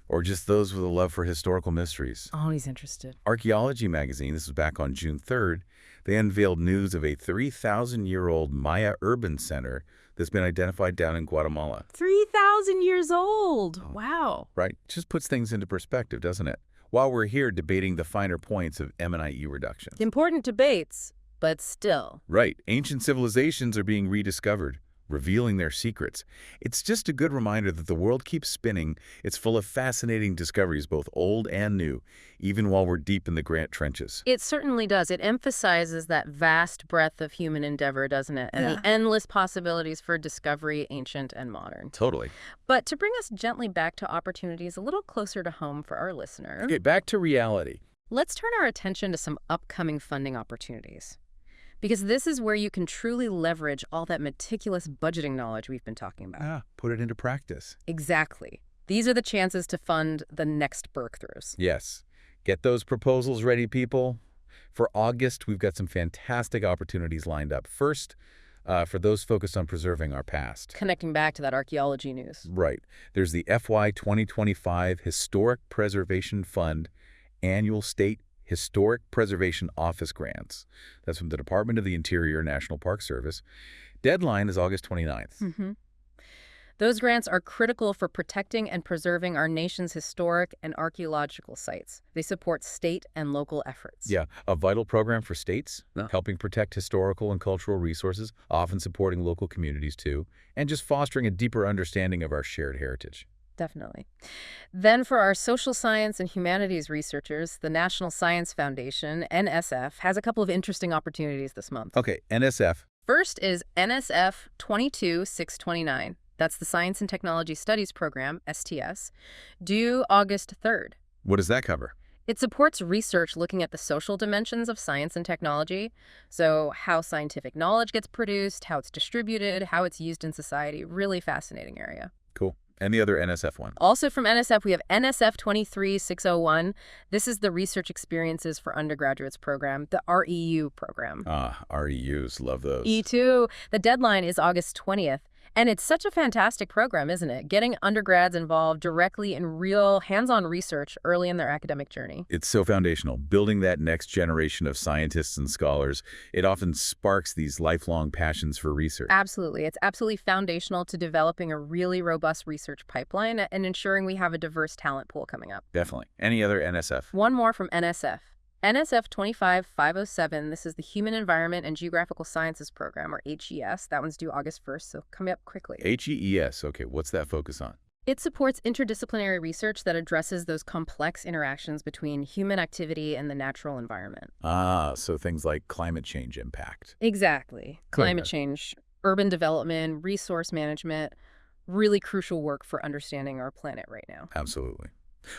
or just those with a love for historical mysteries. Always interested. Archaeology magazine, this was back on June 3rd, they unveiled news of a 3,000-year-old Maya urban center that's been identified down in Guatemala. 3,000 years old. Wow. Right? Just puts things into perspective, doesn't it? While we're here debating the finer points of M&IE reductions. Important debates, but still. Right. Ancient civilizations are being rediscovered. revealing their secrets. It's just a good reminder that the world keeps spinning. It's full of fascinating discoveries, both old and new, even while we're deep in the grant trenches. It certainly does. It emphasizes that vast breadth of human endeavor, doesn't it? And the endless possibilities for discovery, ancient and modern. Totally. But to bring us gently back to opportunities a little closer to home for our listener, Okay, back to reality. let's turn our attention to some upcoming funding opportunities. Because this is where you can truly leverage all that meticulous budgeting knowledge we've been talking about. Put it into practice. Exactly. These are the chances to fund the next breakthroughs. Yes. Get those proposals ready, people. For August, we've got some fantastic opportunities lined up. First, for those focused on preserving our past. Connecting back to that archaeology news. Right. There's the FY 2025 Historic Preservation Fund Annual State Historic Preservation Office Grants. That's from the Department of the Interior National Park Service. Deadline is August 29th. Those grants are critical for protecting and preserving our nation's historic and archaeological sites. They support state and local efforts. Yeah, a vital program for states, helping protect historical and cultural resources, often supporting local communities too, and just fostering a deeper understanding of our shared heritage. Definitely. Then for our social science and humanities researchers, the National Science Foundation, NSF, has a couple of interesting opportunities this month. Okay, NSF. First is NSF 22629. That's the Science and Technology Studies Program, STS, due August 3rd. What does that cover? It supports research looking at the social dimensions of science and technology, so how scientific knowledge gets produced, how it's distributed, how it's used in society. Really fascinating area. Cool. And the other NSF one? Also from NSF, we have NSF 23601. This is the Research Experiences for Undergraduates program, the REU program. REUs, love those. E2. The deadline is August 20th. And it's such a fantastic program, isn't it? Getting undergrads involved directly in real hands-on research early in their academic journey. It's so foundational. Building that next generation of scientists and scholars, it often sparks these lifelong passions for research. Absolutely. It's absolutely foundational to developing a really robust research pipeline and ensuring we have a diverse talent pool coming up. Definitely. Any other NSF? One more from NSF. NSF 25507, this is the Human Environment and Geographical Sciences Program, or HES. That one's due August 1st, so coming up quickly. HES, okay, what's that focus on? It supports interdisciplinary research that addresses those complex interactions between human activity and the natural environment. So things like climate change impact. Exactly. Climate change, urban development, resource management, really crucial work for understanding our planet right now. Absolutely.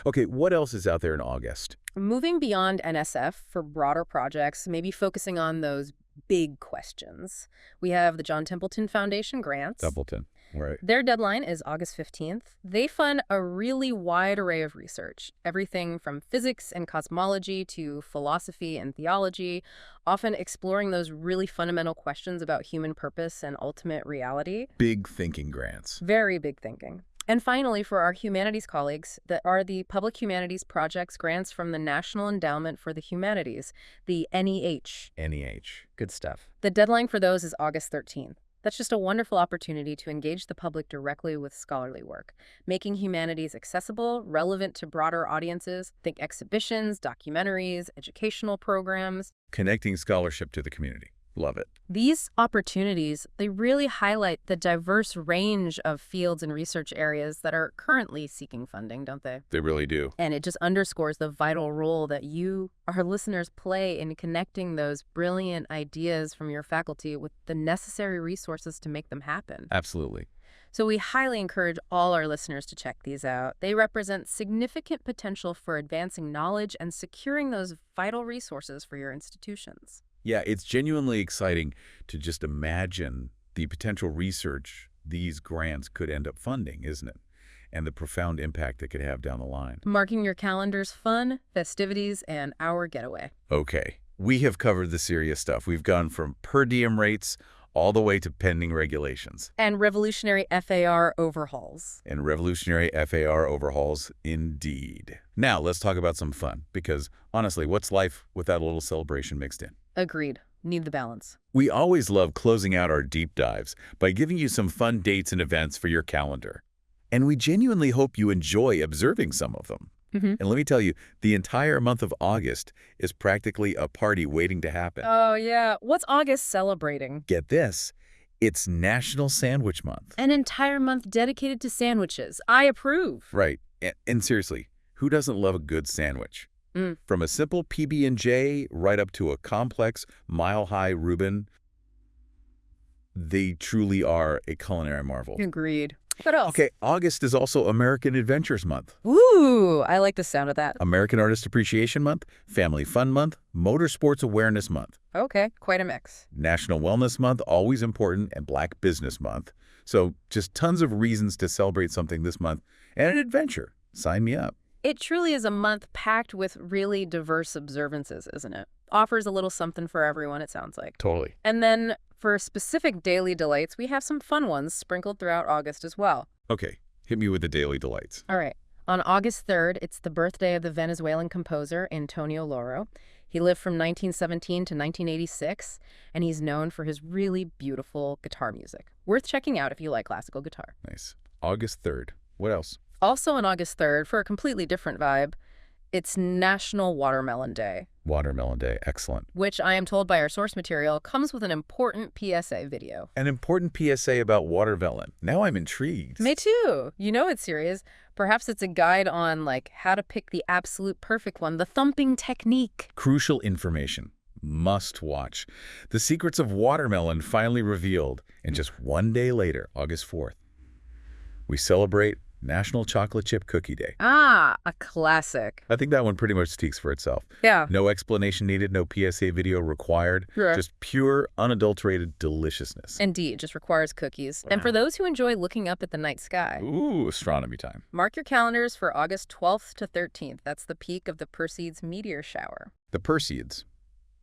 Okay, what else is out there in August? Moving beyond NSF for broader projects, maybe focusing on those big questions. We have the John Templeton Foundation grants. Templeton, right. Their deadline is August 15th. They fund a really wide array of research, everything from physics and cosmology to philosophy and theology, often exploring those really fundamental questions about human purpose and ultimate reality. Big thinking grants. Very big thinking. And finally, for our humanities colleagues, that are the Public Humanities Projects grants from the National Endowment for the Humanities, the NEH. NEH. Good stuff. The deadline for those is August 13th. That's just a wonderful opportunity to engage the public directly with scholarly work, making humanities accessible, relevant to broader audiences. Think exhibitions, documentaries, educational programs. Connecting scholarship to the community. Love it. These opportunities, they really highlight the diverse range of fields and research areas that are currently seeking funding, don't they? They really do. And it just underscores the vital role that you, our listeners, play in connecting those brilliant ideas from your faculty with the necessary resources to make them happen. Absolutely. So we highly encourage all our listeners to check these out. They represent significant potential for advancing knowledge and securing those vital resources for your institutions. Yeah, it's genuinely exciting to just imagine the potential research these grants could end up funding, isn't it? And the profound impact it could have down the line. Marking your calendars fun, festivities, and our getaway. Okay, we have covered the serious stuff. We've gone from per diem rates all the way to pending regulations. And revolutionary FAR overhauls. And revolutionary FAR overhauls, indeed. Now, let's talk about some fun, because honestly, what's life without a little celebration mixed in? Agreed. Need the balance. We always love closing out our deep dives by giving you some fun dates and events for your calendar. And we genuinely hope you enjoy observing some of them. And let me tell you, the entire month of August is practically a party waiting to happen. Oh, yeah. What's August celebrating? Get this, It's National Sandwich Month. An entire month dedicated to sandwiches. I approve. Right. And seriously, who doesn't love a good sandwich? From a simple PB&J right up to a complex mile-high Reuben, they truly are a culinary marvel. Agreed. What else? Okay, August is also American Adventures Month. Ooh, I like the sound of that. American Artist Appreciation Month, Family Fun Month, Motorsports Awareness Month. Okay, quite a mix. National Wellness Month, always important, and Black Business Month. So just tons of reasons to celebrate something this month. And an adventure. Sign me up. It truly is a month packed with really diverse observances, isn't it? Offers a little something for everyone, it sounds like. Totally. And then for specific daily delights, we have some fun ones sprinkled throughout August as well. Okay, hit me with the daily delights. All right. On August 3rd, it's the birthday of the Venezuelan composer Antonio Loro. He lived from 1917 to 1986, and he's known for his really beautiful guitar music. Worth checking out if you like classical guitar. Nice. August 3rd. What else? Also on August 3rd, for a completely different vibe, it's National Watermelon Day. Watermelon Day. Excellent. Which I am told by our source material comes with an important PSA video. An important PSA about watermelon. Now I'm intrigued. Me too. You know it's serious. Perhaps it's a guide on, like, how to pick the absolute perfect one, the thumping technique. Crucial information. Must watch. The secrets of watermelon finally revealed. And just one day later, August 4th, we celebrate National Chocolate Chip Cookie Day. Ah, a classic. I think that one pretty much speaks for itself. Yeah. No explanation needed, no PSA video required. Sure. Just pure, unadulterated deliciousness. Indeed, just requires cookies. And for those who enjoy looking up at the night sky, Ooh, astronomy time. mark your calendars for August 12th to 13th. That's the peak of the Perseids meteor shower. The Perseids.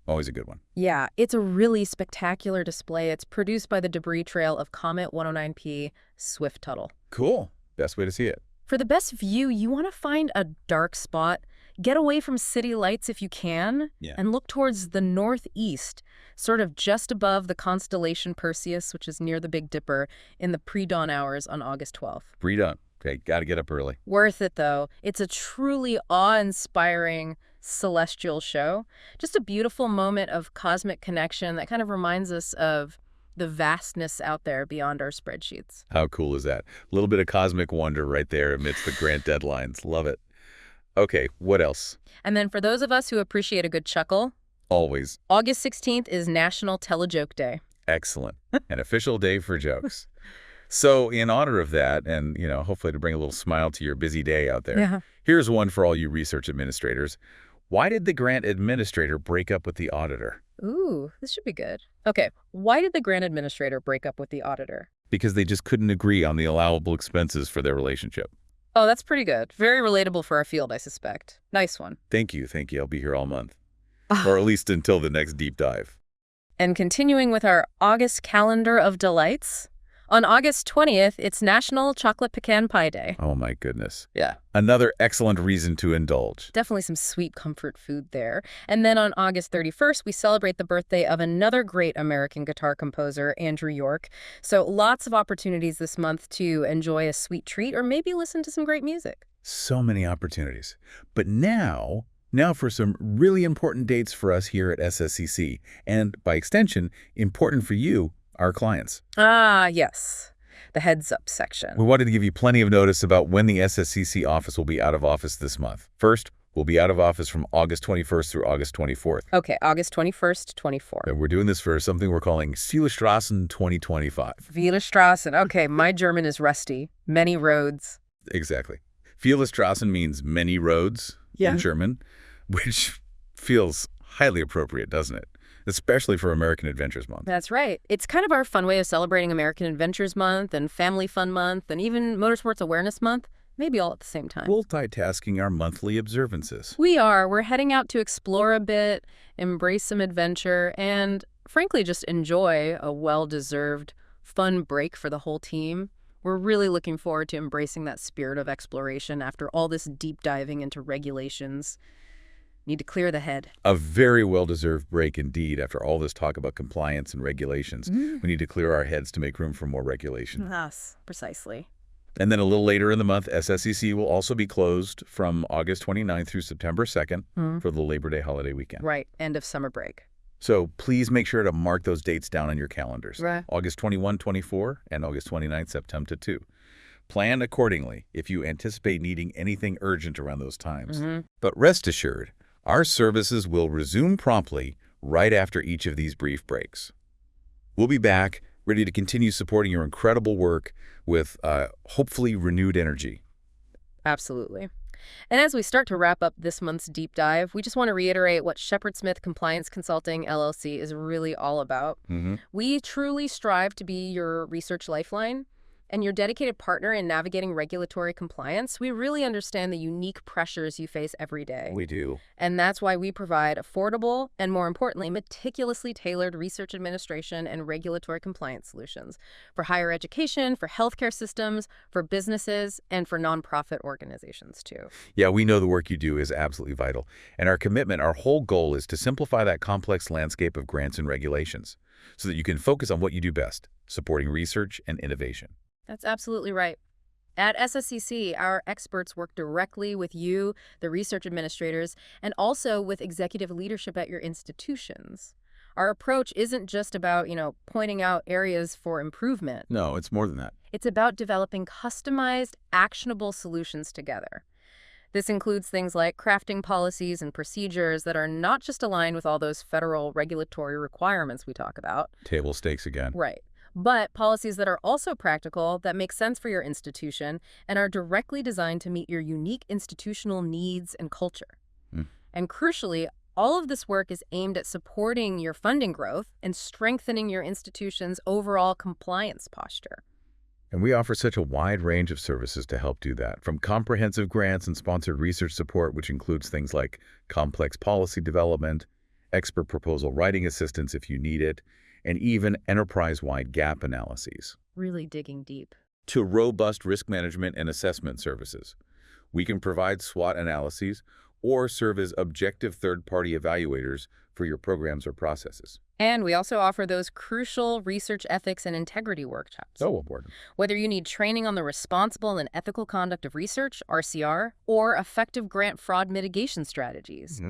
Always a good one. Yeah, it's a really spectacular display. It's produced by the debris trail of Comet 109P Swift-Tuttle. Cool. Best way to see it. For the best view, you want to find a dark spot, get away from city lights if you can, and look towards the northeast, sort of just above the constellation Perseus, which is near the Big Dipper, in the pre-dawn hours on August 12th. Pre-dawn. Okay, gotta get up early. Worth it, though. It's a truly awe-inspiring celestial show. Just a beautiful moment of cosmic connection that kind of reminds us of the vastness out there beyond our spreadsheets. How cool is that? A little bit of cosmic wonder right there amidst the grant deadlines. Love it. Okay, what else? And then for those of us who appreciate a good chuckle, Always. August 16th is National Tell-A-Joke Day. Excellent. An official day for jokes. So in honor of that, and, hopefully to bring a little smile to your busy day out there, here's one for all you research administrators. Why did the grant administrator break up with the auditor? Ooh, this should be good. Okay, why did the grant administrator break up with the auditor? Because they just couldn't agree on the allowable expenses for their relationship. Oh, that's pretty good. Very relatable for our field, I suspect. Nice one. Thank you. I'll be here all month. Or at least until the next deep dive. And continuing with our August calendar of delights, on August 20th, it's National Chocolate Pecan Pie Day. Oh, my goodness. Yeah. Another excellent reason to indulge. Definitely some sweet comfort food there. And then on August 31st, we celebrate the birthday of another great American guitar composer, Andrew York. So lots of opportunities this month to enjoy a sweet treat or maybe listen to some great music. So many opportunities. But now for some really important dates for us here at SSCC, and by extension, important for you, our clients. Ah, yes. The heads up section. We wanted to give you plenty of notice about when the SSCC office will be out of office this month. First, we'll be out of office from August 21st through August 24th. Okay, August 21st to 24th. And we're doing this for something we're calling Zielstraßen 2025. Viele Straßen. Okay, my German is rusty. Many roads. Exactly. Viele Straßen means many roads in German, which feels highly appropriate, doesn't it? Especially for American Adventures Month. That's right. It's kind of our fun way of celebrating American Adventures Month and Family Fun Month and even Motorsports Awareness Month, maybe all at the same time. Multitasking our monthly observances. We are. We're heading out to explore a bit, embrace some adventure, and frankly just enjoy a well-deserved fun break for the whole team. We're really looking forward to embracing that spirit of exploration after all this deep diving into regulations. Need to clear the head. A very well-deserved break indeed after all this talk about compliance and regulations. We need to clear our heads to make room for more regulation. Yes, precisely. And then a little later in the month, SSCC will also be closed from August 29th through September 2nd for the Labor Day holiday weekend. Right, end of summer break. So please make sure to mark those dates down on your calendars. Right. August 21, 24, and August 29, September 2. Plan accordingly if you anticipate needing anything urgent around those times. But rest assured, our services will resume promptly right after each of these brief breaks. We'll be back, ready to continue supporting your incredible work with hopefully renewed energy. Absolutely. And as we start to wrap up this month's deep dive, we just want to reiterate what Shepard-Smith Compliance Consulting, LLC is really all about. We truly strive to be your research lifeline and your dedicated partner in navigating regulatory compliance. We really understand the unique pressures you face every day. We do. And that's why we provide affordable and, more importantly, meticulously tailored research administration and regulatory compliance solutions for higher education, for healthcare systems, for businesses, and for nonprofit organizations, too. Yeah, we know the work you do is absolutely vital. And our commitment, our whole goal is to simplify that complex landscape of grants and regulations so that you can focus on what you do best, supporting research and innovation. That's absolutely right. At SSCC, our experts work directly with you, the research administrators, and also with executive leadership at your institutions. Our approach isn't just about, pointing out areas for improvement. No, it's more than that. It's about developing customized, actionable solutions together. This includes things like crafting policies and procedures that are not just aligned with all those federal regulatory requirements we talk about. Table stakes again. Right. But policies that are also practical, that make sense for your institution, and are directly designed to meet your unique institutional needs and culture. And crucially, all of this work is aimed at supporting your funding growth and strengthening your institution's overall compliance posture. And we offer such a wide range of services to help do that, from comprehensive grants and sponsored research support, which includes things like complex policy development, expert proposal writing assistance if you need it, and even enterprise-wide gap analyses. Really digging deep. To robust risk management and assessment services. We can provide SWOT analyses or serve as objective third-party evaluators for your programs or processes. And we also offer those crucial research ethics and integrity workshops. So important. Whether you need training on the responsible and ethical conduct of research, RCR, or effective grant fraud mitigation strategies.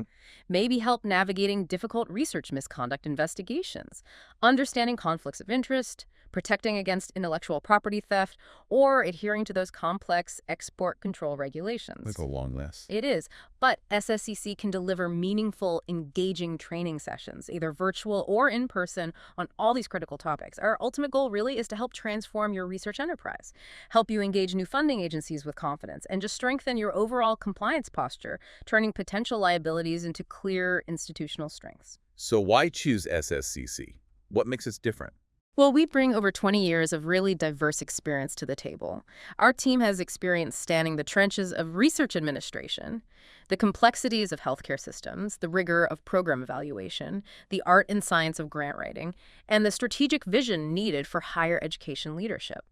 Maybe help navigating difficult research misconduct investigations, understanding conflicts of interest, protecting against intellectual property theft, or adhering to those complex export control regulations. That's a long list. It is, but SSCC can deliver meaningful, engaging training sessions, either virtual or in person, on all these critical topics. Our ultimate goal really is to help transform your research enterprise, help you engage new funding agencies with confidence, and just strengthen your overall compliance posture, turning potential liabilities into clear institutional strengths. So why choose SSCC? What makes us different? Well, we bring over 20 years of really diverse experience to the table. Our team has experience spanning the trenches of research administration, the complexities of healthcare systems, the rigor of program evaluation, the art and science of grant writing, and the strategic vision needed for higher education leadership.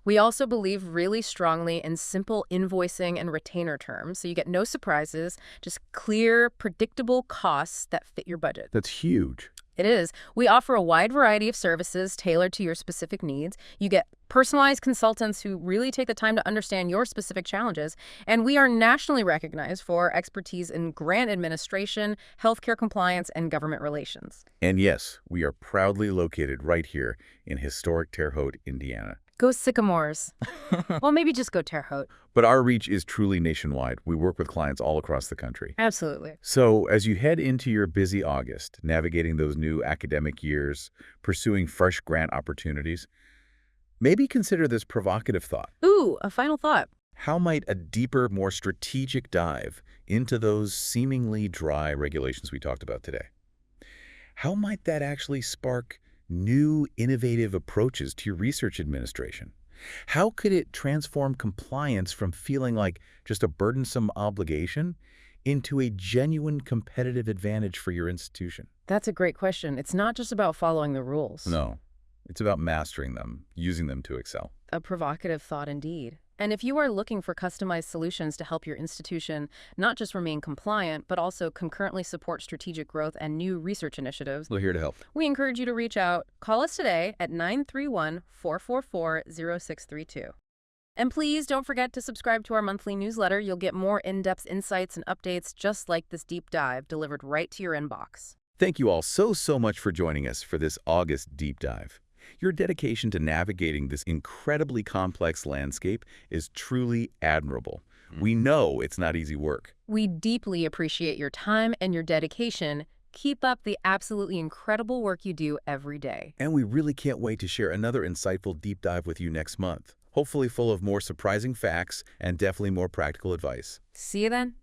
We also believe really strongly in simple invoicing and retainer terms, so you get no surprises, just clear, predictable costs that fit your budget. That's huge. It is. We offer a wide variety of services tailored to your specific needs. You get personalized consultants who really take the time to understand your specific challenges. And we are nationally recognized for expertise in grant administration, healthcare compliance, and government relations. And yes, we are proudly located right here in historic Terre Haute, Indiana. Go Sycamores. Well, maybe just go Terre Haute. But our reach is truly nationwide. We work with clients all across the country. Absolutely. So as you head into your busy August, navigating those new academic years, pursuing fresh grant opportunities, maybe consider this provocative thought. Ooh, a final thought. How might a deeper, more strategic dive into those seemingly dry regulations we talked about today, how might that actually spark new, innovative approaches to your research administration? How could it transform compliance from feeling like just a burdensome obligation into a genuine competitive advantage for your institution? That's a great question. It's not just about following the rules. No, it's about mastering them, using them to excel. A provocative thought indeed. And if you are looking for customized solutions to help your institution not just remain compliant, but also concurrently support strategic growth and new research initiatives, We're here to help. we encourage you to reach out. Call us today at 931-444-0632. And please don't forget to subscribe to our monthly newsletter. You'll get more in-depth insights and updates just like this deep dive delivered right to your inbox. Thank you all so much for joining us for this August deep dive. Your dedication to navigating this incredibly complex landscape is truly admirable. We know it's not easy work. We deeply appreciate your time and your dedication. Keep up the absolutely incredible work you do every day. And we really can't wait to share another insightful deep dive with you next month, hopefully full of more surprising facts and definitely more practical advice. See you then.